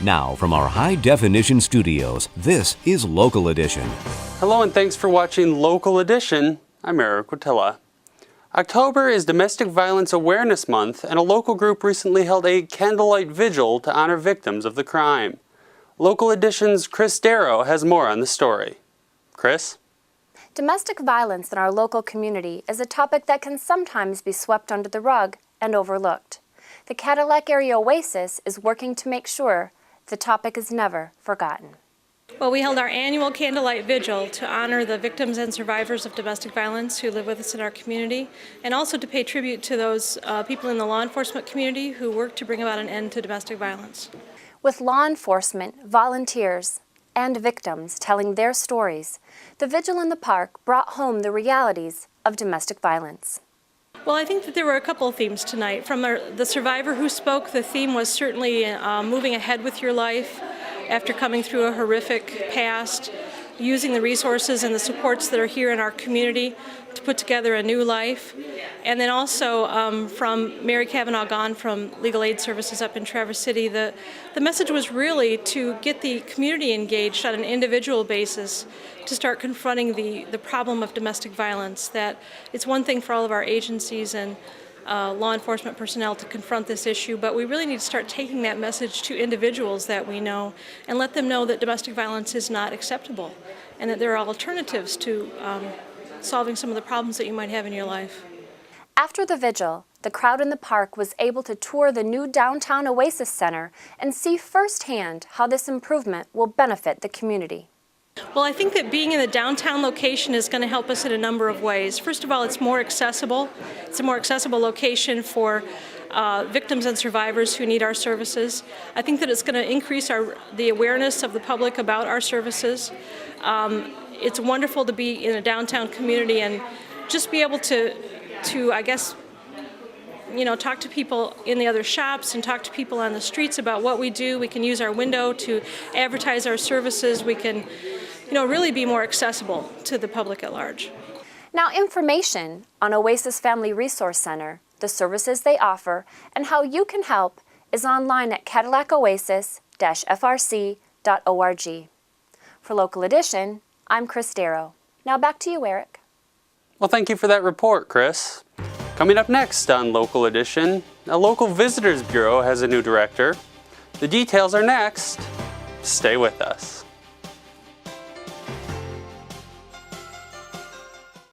Now, from our high-definition studios, this is Local Edition. Hello and thanks for watching Local Edition. I'm Eric Watilla. October is Domestic Violence Awareness Month, and a local group recently held a Candlelight Vigil to honor victims of the crime. Local Edition's Chris Darrow has more on the story. Chris? Domestic violence in our local community is a topic that can sometimes be swept under the rug and overlooked. The Cadillac Area Oasis is working to make sure the topic is never forgotten. Well, we held our annual Candlelight Vigil to honor the victims and survivors of domestic violence who live with us in our community, and also to pay tribute to those people in the law enforcement community who work to bring about an end to domestic violence. With law enforcement, volunteers, and victims telling their stories, the vigil in the park brought home the realities of domestic violence. Well, I think that there were a couple of themes tonight. From the survivor who spoke, the theme was certainly moving ahead with your life after coming through a horrific past, using the resources and the supports that are here in our community to put together a new life. And then also from Mary Cavanaugh Gahn from Legal Aid Services up in Traverse City, the message was really to get the community engaged on an individual basis to start confronting the problem of domestic violence, that it's one thing for all of our agencies and law enforcement personnel to confront this issue, but we really need to start taking that message to individuals that we know and let them know that domestic violence is not acceptable and that there are alternatives to solving some of the problems that you might have in your life. After the vigil, the crowd in the park was able to tour the new downtown Oasis Center and see firsthand how this improvement will benefit the community. Well, I think that being in the downtown location is going to help us in a number of ways. First of all, it's more accessible. It's a more accessible location for victims and survivors who need our services. I think that it's going to increase the awareness of the public about our services. It's wonderful to be in a downtown community and just be able to I guess, talk to people in the other shops and talk to people on the streets about what we do. We can use our window to advertise our services. We can, really be more accessible to the public at large. Now, information on Oasis Family Resource Center, the services they offer, and how you can help is online at cadillacoasis-frc.org. For Local Edition, I'm Chris Darrow. Now back to you, Eric. Well, thank you for that report, Chris. Coming up next on Local Edition, a local visitors bureau has a new director. The details are next. Stay with us.